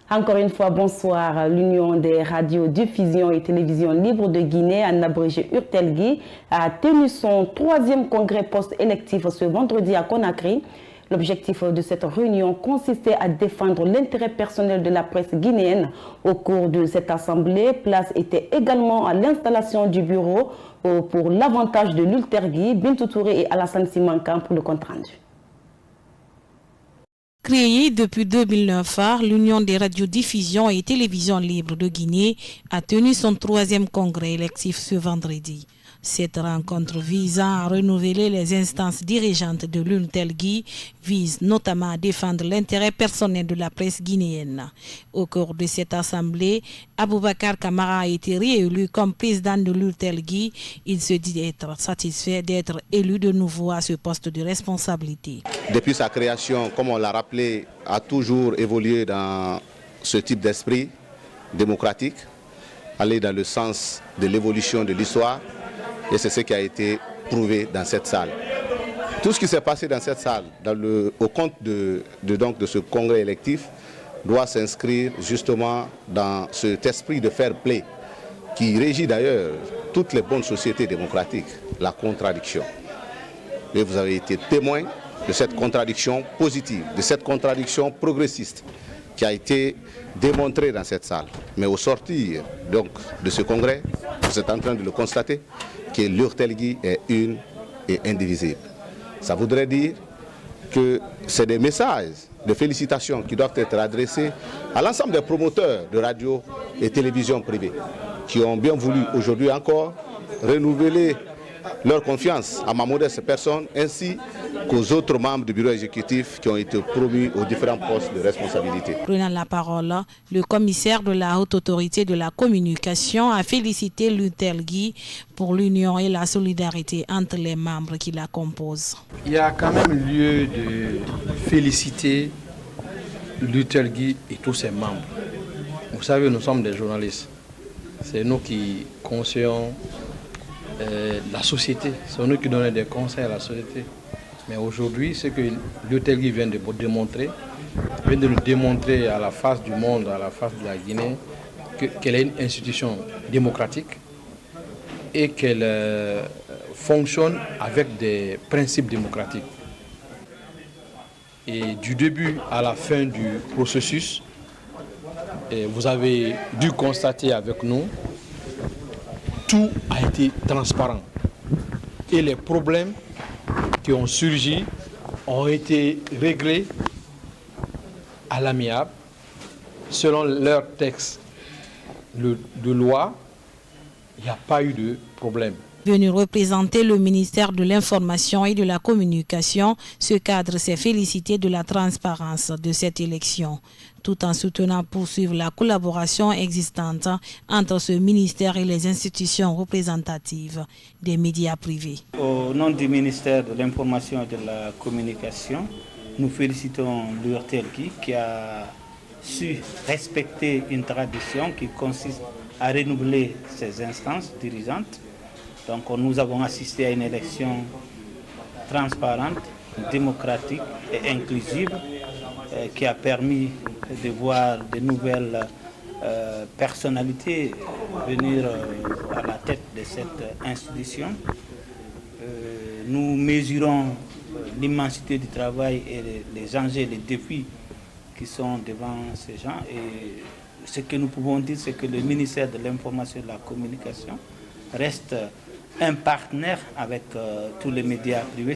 Encore une fois, bonsoir. L'Union des radios, diffusion et télévision libres de Guinée, en abrégé URTELGUI, a tenu son 3e congrès post-électif ce vendredi à Conakry. L'objectif de cette réunion consistait à défendre l'intérêt personnel de la presse guinéenne. Au cours de cette assemblée, place était également à l'installation du bureau pour l'avantage de l'URTELGUI, Bintou Touré et Alassane Simankan pour le compte rendu. Créée depuis 2009, l'Union des radiodiffusions et télévisions libres de Guinée a tenu son 3e congrès électif ce vendredi. Cette rencontre visant à renouveler les instances dirigeantes de l'URTELGUI vise notamment à défendre l'intérêt personnel de la presse guinéenne. Au cours de cette assemblée, Aboubacar Kamara a été réélu comme président de l'URTELGUI. Il se dit être satisfait d'être élu de nouveau à ce poste de responsabilité. Depuis sa création, comme on l'a rappelé, a toujours évolué dans ce type d'esprit démocratique, aller dans le sens de l'évolution de l'histoire. Et c'est ce qui a été prouvé dans cette salle. Tout ce qui s'est passé dans cette salle, au compte de ce congrès électif, doit s'inscrire justement dans cet esprit de fair play qui régit d'ailleurs toutes les bonnes sociétés démocratiques, la contradiction. Et vous avez été témoin de cette contradiction positive, de cette contradiction progressiste qui a été démontrée dans cette salle. Mais au sortir donc de ce congrès, vous êtes en train de le constater, que l'URTELGUI est une et indivisible. Ça voudrait dire que c'est des messages de félicitations qui doivent être adressés à l'ensemble des promoteurs de radio et télévision privées qui ont bien voulu aujourd'hui encore renouveler leur confiance à ma modeste personne ainsi qu'aux autres membres du bureau exécutif qui ont été promus aux différents postes de responsabilité. Prenant la parole, le commissaire de la Haute Autorité de la Communication a félicité l'URTELGUI pour l'union et la solidarité entre les membres qui la composent. Il y a quand même lieu de féliciter l'URTELGUI et tous ses membres. Vous savez, nous sommes des journalistes. C'est nous qui conseillons la société, c'est nous qui donnons des conseils à la société. Mais aujourd'hui, ce que l'URTELGUI vient de nous démontrer à la face du monde, à la face de la Guinée, qu'elle est une institution démocratique et qu'elle fonctionne avec des principes démocratiques. Et du début à la fin du processus, vous avez dû constater avec nous, tout a été transparent. Et les problèmes qui ont surgi ont été réglés à l'amiable selon leur texte de loi. Il n'y a pas eu de problème. Venu représenter le ministère de l'Information et de la Communication, ce cadre s'est félicité de la transparence de cette élection, tout en soutenant poursuivre la collaboration existante entre ce ministère et les institutions représentatives des médias privés. Au nom du ministère de l'Information et de la Communication, nous félicitons l'URTELGUI qui a su respecter une tradition qui consiste à renouveler ses instances dirigeantes. Donc nous avons assisté à une élection transparente, démocratique et inclusive qui a permis de voir de nouvelles personnalités venir à la tête de cette institution. Nous mesurons l'immensité du travail et les enjeux, les défis qui sont devant ces gens. Et ce que nous pouvons dire, c'est que le ministère de l'Information et de la Communication reste un partenaire avec tous les médias privés.